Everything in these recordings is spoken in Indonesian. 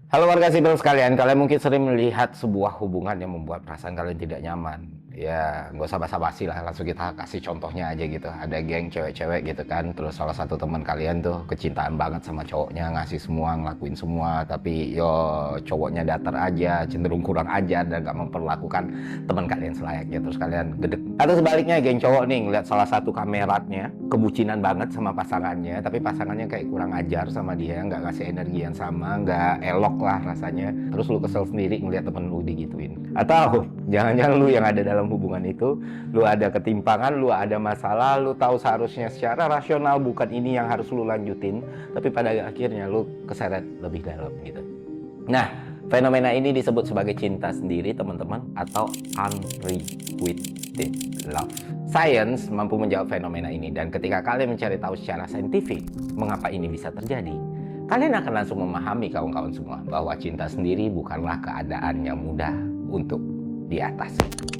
Halo warga sipil sekalian, kalian mungkin sering melihat sebuah hubungan yang membuat perasaan kalian tidak nyaman. Ya, nggak usah basa-basi lah, langsung kita kasih contohnya aja gitu. Ada geng cewek-cewek gitu kan, terus salah satu teman kalian tuh kecintaan banget sama cowoknya, ngasih semua, ngelakuin semua, tapi yo cowoknya datar aja, cenderung kurang ajar dan gak memperlakukan teman kalian selayaknya. Terus kalian gedek. Atau sebaliknya, geng cowok nih ngeliat salah satu kameratnya kebucinan banget sama pasangannya, tapi pasangannya kayak kurang ajar sama dia, nggak ngasih energi yang sama, nggak elok lah rasanya. Terus lu kesel sendiri ngeliat temen lu digituin. Atau jangan-jangan lu yang ada dalam hubungan itu, lu ada ketimpangan, lu ada masalah, lu tahu seharusnya secara rasional bukan ini yang harus lu lanjutin, tapi pada akhirnya lu keseret lebih dalam gitu. Nah, fenomena ini disebut sebagai cinta sendiri, teman-teman, atau unrequited love. Science mampu menjawab fenomena ini, dan ketika kalian mencari tahu secara saintifik mengapa ini bisa terjadi, kalian akan langsung memahami kawan-kawan semua bahwa cinta sendiri bukanlah keadaan yang mudah untuk diatasi.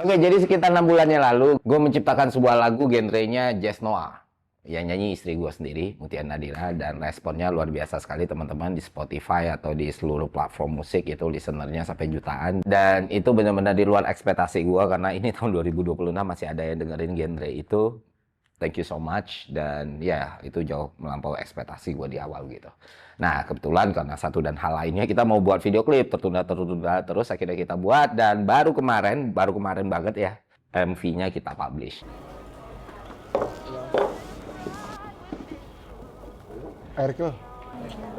Oke, jadi sekitar 6 bulannya lalu, gue menciptakan sebuah lagu genrenya jazz noir. Yang nyanyi istri gue sendiri, Mutia Nadira, dan responnya luar biasa sekali teman-teman di Spotify atau di seluruh platform musik, itu listenernya sampai jutaan. Dan itu benar-benar di luar ekspektasi gue, karena ini tahun 2026 masih ada yang dengerin genre itu. Thank you so much, dan ya itu jauh melampaui ekspektasi gue di awal gitu. Nah kebetulan karena satu dan hal lainnya kita mau buat video klip, tertunda terus, akhirnya kita buat, dan baru kemarin banget ya MV-nya kita publish. Air kill.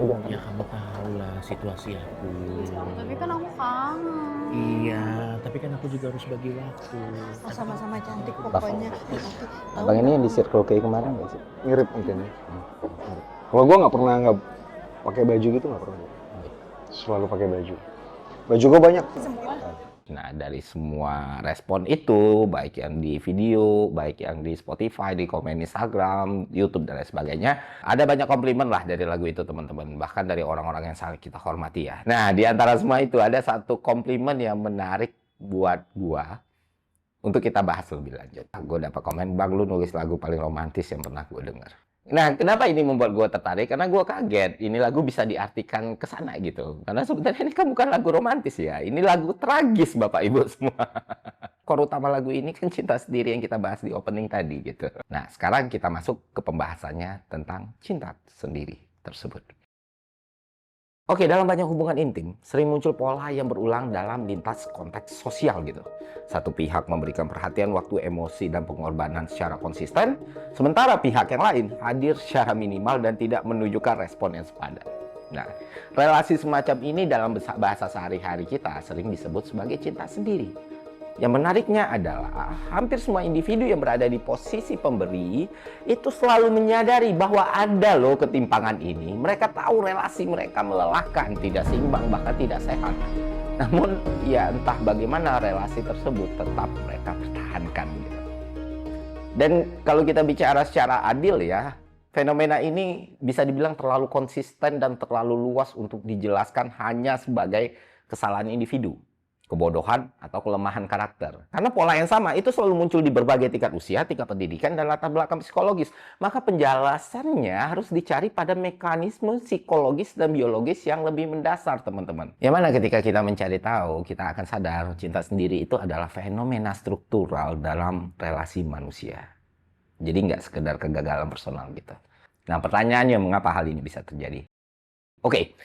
Ya kamu tahu lah situasi aku. Tapi kan aku kangen. Iya, tapi kan aku juga harus bagi waktu. Oh, sama-sama cantik pokoknya. Tapi tahu Abang ini yang di Circle K kemarin nggak sih? Mirip mungkin ya. Kalau gue nggak pernah nggak pakai baju gitu, nggak pernah. Selalu pakai baju. Baju gue banyak. semua. Nah, dari semua respon itu, baik yang di video, baik yang di Spotify, di komen Instagram, YouTube, dan lain sebagainya, ada banyak komplimen lah dari lagu itu, teman-teman. Bahkan dari orang-orang yang sangat kita hormati ya. Nah, di antara semua itu, ada satu komplimen yang menarik buat gua untuk kita bahas lebih lanjut. Gue dapat komen, "Bang, lu nulis lagu paling romantis yang pernah gue denger." Nah, kenapa ini membuat gue tertarik? Karena gue kaget, ini lagu bisa diartikan ke sana gitu. Karena sebenarnya ini kan bukan lagu romantis ya, ini lagu tragis Bapak Ibu semua. Core utama lagu ini kan cinta sendiri yang kita bahas di opening tadi gitu. Nah, sekarang kita masuk ke pembahasannya tentang cinta sendiri tersebut. Oke, dalam banyak hubungan intim, sering muncul pola yang berulang dalam lintas konteks sosial gitu. Satu pihak memberikan perhatian, waktu, emosi, dan pengorbanan secara konsisten, sementara pihak yang lain hadir secara minimal dan tidak menunjukkan respon yang sepadan. Nah, relasi semacam ini dalam bahasa sehari-hari kita sering disebut sebagai cinta sendiri. Yang menariknya adalah hampir semua individu yang berada di posisi pemberi itu selalu menyadari bahwa ada loh ketimpangan ini. Mereka tahu relasi mereka melelahkan, tidak seimbang, bahkan tidak sehat. Namun ya entah bagaimana relasi tersebut tetap mereka pertahankan gitu. Dan kalau kita bicara secara adil ya, fenomena ini bisa dibilang terlalu konsisten dan terlalu luas untuk dijelaskan hanya sebagai kesalahan individu, kebodohan, atau kelemahan karakter. Karena pola yang sama itu selalu muncul di berbagai tingkat usia, tingkat pendidikan, dan latar belakang psikologis. Maka penjelasannya harus dicari pada mekanisme psikologis dan biologis yang lebih mendasar, teman-teman. Yang mana ketika kita mencari tahu, kita akan sadar cinta sendiri itu adalah fenomena struktural dalam relasi manusia. Jadi nggak sekedar kegagalan personal gitu. Nah, pertanyaannya mengapa hal ini bisa terjadi? Oke.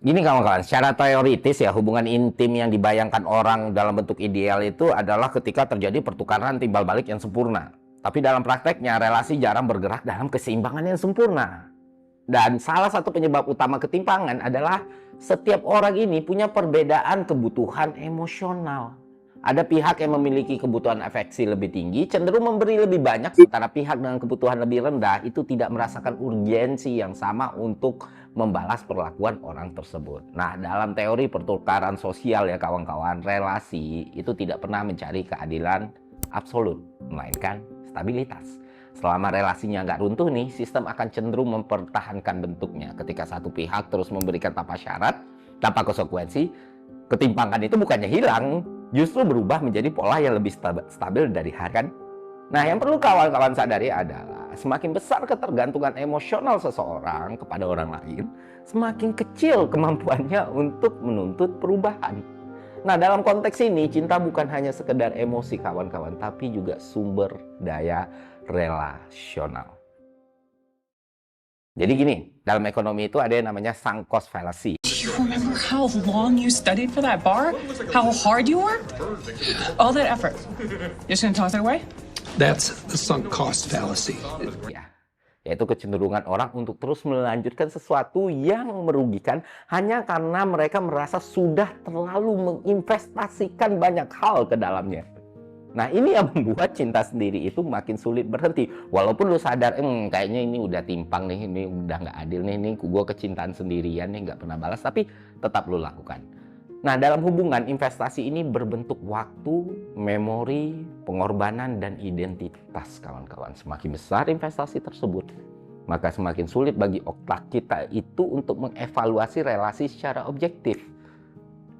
Gini kawan-kawan, secara teoritis ya, hubungan intim yang dibayangkan orang dalam bentuk ideal itu adalah ketika terjadi pertukaran timbal balik yang sempurna. Tapi dalam prakteknya, relasi jarang bergerak dalam keseimbangan yang sempurna. Dan salah satu penyebab utama ketimpangan adalah setiap orang ini punya perbedaan kebutuhan emosional. Ada pihak yang memiliki kebutuhan afeksi lebih tinggi, cenderung memberi lebih banyak, sementara pihak dengan kebutuhan lebih rendah itu tidak merasakan urgensi yang sama untuk membalas perlakuan orang tersebut. Nah, dalam teori pertukaran sosial ya kawan-kawan, relasi itu tidak pernah mencari keadilan absolut, melainkan stabilitas. Selama relasinya nggak runtuh nih, sistem akan cenderung mempertahankan bentuknya. Ketika satu pihak terus memberikan tanpa syarat, tanpa konsekuensi, ketimpangan itu bukannya hilang, justru berubah menjadi pola yang lebih stabil dari hari Nah, yang perlu kawan-kawan sadari adalah semakin besar ketergantungan emosional seseorang kepada orang lain, semakin kecil kemampuannya untuk menuntut perubahan. Nah, dalam konteks ini, cinta bukan hanya sekedar emosi kawan-kawan, tapi juga sumber daya relasional. Jadi gini, dalam ekonomi itu ada yang namanya sunk cost fallacy. You remember how long you studied for that bar? How hard you worked? All that effort. You're just gonna toss it away? That's the sunk cost fallacy. Ya, yaitu kecenderungan orang untuk terus melanjutkan sesuatu yang merugikan hanya karena mereka merasa sudah terlalu menginvestasikan banyak hal ke dalamnya. Nah, ini yang membuat cinta sendiri itu makin sulit berhenti. Walaupun lu sadar, kayaknya ini udah timpang nih, ini udah nggak adil nih, ini gue kecintaan sendirian nih, nggak pernah balas, tapi tetap lu lakukan. Nah, dalam hubungan, investasi ini berbentuk waktu, memori, pengorbanan, dan identitas kawan-kawan. Semakin besar investasi tersebut, maka semakin sulit bagi otak kita itu untuk mengevaluasi relasi secara objektif.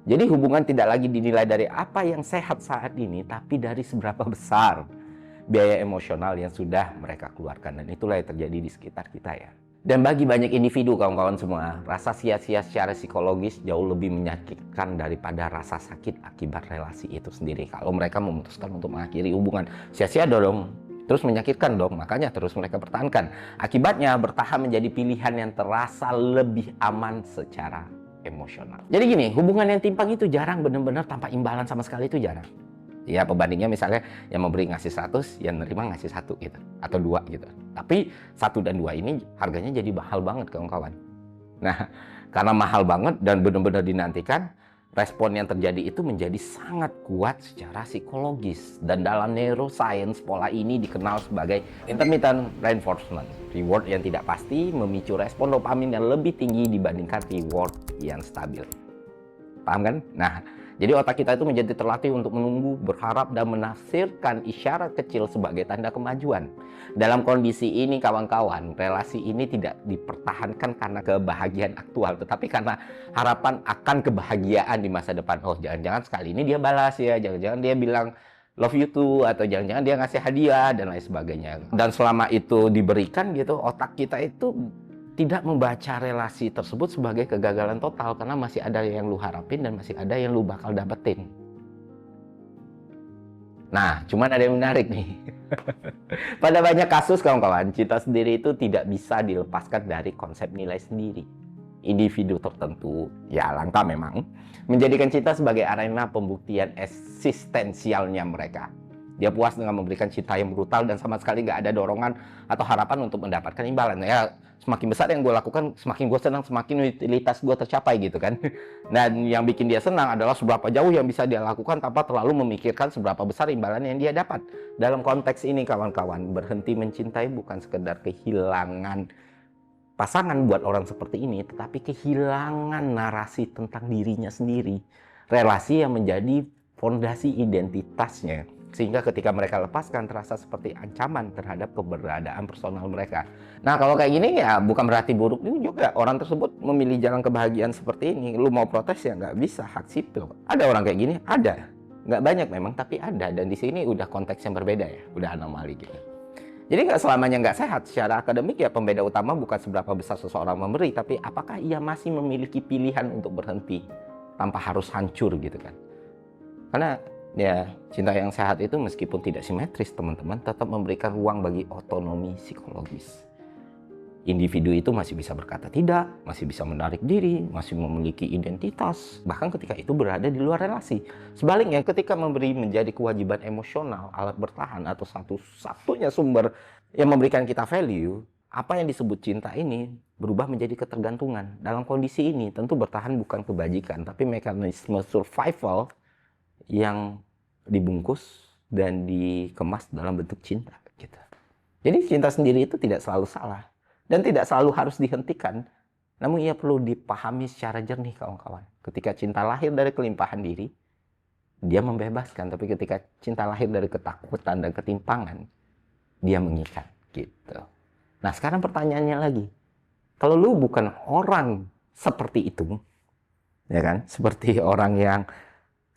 Jadi hubungan tidak lagi dinilai dari apa yang sehat saat ini, tapi dari seberapa besar biaya emosional yang sudah mereka keluarkan. Dan itulah yang terjadi di sekitar kita ya. Dan bagi banyak individu kawan-kawan semua, rasa sia-sia secara psikologis jauh lebih menyakitkan daripada rasa sakit akibat relasi itu sendiri. Kalau mereka memutuskan untuk mengakhiri hubungan, sia-sia dong. Terus menyakitkan dong, makanya terus mereka pertahankan. Akibatnya bertahan menjadi pilihan yang terasa lebih aman secara emosional. Jadi gini, hubungan yang timpang itu jarang benar-benar tanpa imbalan sama sekali, itu jarang. Ya, pembandingnya misalnya yang memberi ngasih 100, yang nerima ngasih 1 gitu, atau 2 gitu. Tapi 1 dan 2 ini harganya jadi mahal banget kawan-kawan. Nah, karena mahal banget dan benar-benar dinantikan, respon yang terjadi itu menjadi sangat kuat secara psikologis. Dan dalam neuroscience, pola ini dikenal sebagai intermittent reinforcement. Reward yang tidak pasti memicu respon dopamin yang lebih tinggi dibandingkan reward yang stabil. Paham kan? Nah, jadi otak kita itu menjadi terlatih untuk menunggu, berharap, dan menafsirkan isyarat kecil sebagai tanda kemajuan. Dalam kondisi ini kawan-kawan, relasi ini tidak dipertahankan karena kebahagiaan aktual, tetapi karena harapan akan kebahagiaan di masa depan. Oh, jangan-jangan sekali ini dia balas ya, jangan-jangan dia bilang love you too, atau jangan-jangan dia ngasih hadiah, dan lain sebagainya. Dan selama itu diberikan gitu, otak kita itu tidak membaca relasi tersebut sebagai kegagalan total, karena masih ada yang lu harapin dan masih ada yang lu bakal dapetin. Nah, cuman ada yang menarik nih. Pada banyak kasus kawan-kawan, cinta sendiri itu tidak bisa dilepaskan dari konsep nilai sendiri. Individu tertentu, ya langka memang, menjadikan cinta sebagai arena pembuktian eksistensialnya mereka. Dia puas dengan memberikan cinta yang brutal dan sama sekali nggak ada dorongan atau harapan untuk mendapatkan imbalan. Ya, semakin besar yang gue lakukan, semakin gue senang, semakin utilitas gue tercapai gitu kan. Dan yang bikin dia senang adalah seberapa jauh yang bisa dia lakukan tanpa terlalu memikirkan seberapa besar imbalan yang dia dapat. Dalam konteks ini kawan-kawan, berhenti mencintai bukan sekedar kehilangan pasangan buat orang seperti ini, tetapi kehilangan narasi tentang dirinya sendiri. Relasi yang menjadi fondasi identitasnya. Sehingga ketika mereka lepaskan terasa seperti ancaman terhadap keberadaan personal mereka. Nah, kalau kayak gini ya bukan berarti buruk juga. Orang tersebut memilih jalan kebahagiaan seperti ini. Lu mau protes ya nggak bisa, hak sipil. Ada orang kayak gini? Ada. Nggak banyak memang, tapi ada. Dan di sini udah konteks yang berbeda ya, udah anomali gitu. Jadi nggak selamanya nggak sehat. Secara akademik ya pembeda utama bukan seberapa besar seseorang memberi, tapi apakah ia masih memiliki pilihan untuk berhenti tanpa harus hancur gitu kan. Karena ya, cinta yang sehat itu meskipun tidak simetris teman-teman, tetap memberikan ruang bagi otonomi psikologis. Individu itu masih bisa berkata tidak, masih bisa menarik diri, masih memiliki identitas, bahkan ketika itu berada di luar relasi. Sebaliknya, ketika memberi menjadi kewajiban emosional, alat bertahan, atau satu-satunya sumber yang memberikan kita value, apa yang disebut cinta ini berubah menjadi ketergantungan. Dalam kondisi ini, tentu bertahan bukan kebajikan, tapi mekanisme survival yang dibungkus dan dikemas dalam bentuk cinta gitu. Jadi cinta sendiri itu tidak selalu salah dan tidak selalu harus dihentikan, namun ia perlu dipahami secara jernih kawan-kawan. Ketika cinta lahir dari kelimpahan diri, dia membebaskan, tapi ketika cinta lahir dari ketakutan dan ketimpangan, dia mengikat gitu. Nah, sekarang pertanyaannya lagi, kalau lu bukan orang seperti itu, ya kan, seperti orang yang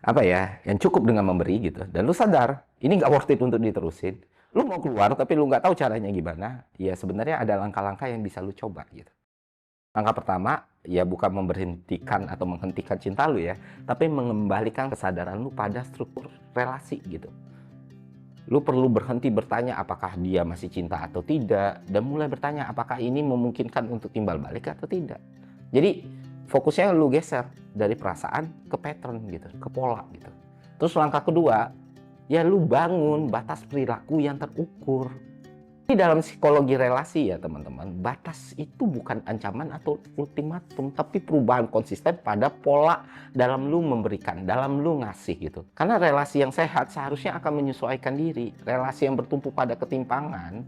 yang cukup dengan memberi gitu, dan lu sadar ini nggak worth it untuk diterusin, Lu mau keluar tapi lu nggak tahu caranya gimana, ya sebenarnya ada langkah-langkah yang bisa lu coba gitu. Langkah pertama, ya bukan memberhentikan atau menghentikan cinta lu ya, tapi mengembalikan kesadaran lu pada struktur relasi gitu. Lu perlu berhenti bertanya apakah dia masih cinta atau tidak, dan mulai bertanya apakah ini memungkinkan untuk timbal balik atau tidak. Jadi fokusnya lu geser dari perasaan ke pattern gitu, ke pola gitu. Terus langkah kedua, ya lu bangun batas perilaku yang terukur. Di dalam psikologi relasi ya teman-teman, batas itu bukan ancaman atau ultimatum, tapi perubahan konsisten pada pola dalam lu memberikan, dalam lu ngasih gitu. Karena relasi yang sehat seharusnya akan menyesuaikan diri. Relasi yang bertumpu pada ketimpangan,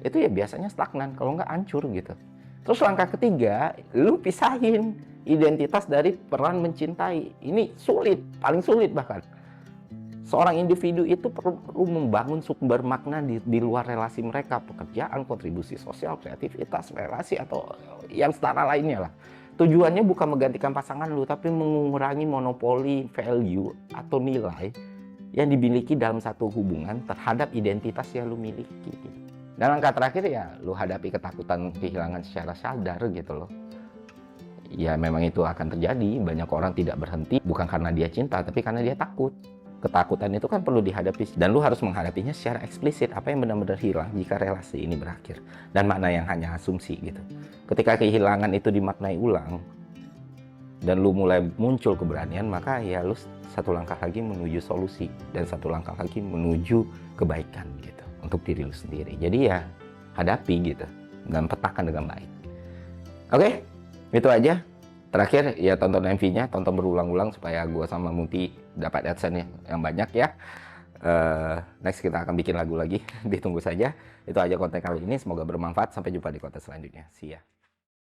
itu ya biasanya stagnan, kalau nggak hancur gitu. Terus langkah ketiga, lu pisahin identitas dari peran mencintai. Ini sulit, paling sulit bahkan. Seorang individu itu perlu membangun sumber makna di luar relasi mereka, pekerjaan, kontribusi sosial, kreativitas, relasi, atau yang setara lainnya lah. Tujuannya bukan menggantikan pasangan lu, tapi mengurangi monopoli value atau nilai yang dimiliki dalam satu hubungan terhadap identitas yang lu miliki. Dan langkah terakhir ya, lu hadapi ketakutan kehilangan secara sadar gitu loh. Ya memang itu akan terjadi, banyak orang tidak berhenti bukan karena dia cinta, tapi karena dia takut. Ketakutan itu kan perlu dihadapi, dan lu harus menghadapinya secara eksplisit. Apa yang benar-benar hilang jika relasi ini berakhir, dan mana yang hanya asumsi gitu. Ketika kehilangan itu dimaknai ulang dan lu mulai muncul keberanian, maka ya lu satu langkah lagi menuju solusi dan satu langkah lagi menuju kebaikan gitu untuk diri lu sendiri. Jadi ya hadapi gitu dan petakan dengan baik. Oke, itu aja. Terakhir ya tonton MV-nya, tonton berulang-ulang supaya gue sama Muti dapat AdSense yang banyak ya. Next kita akan bikin lagu lagi, ditunggu saja. Itu aja konten kali ini, semoga bermanfaat. Sampai jumpa di konten selanjutnya. See ya.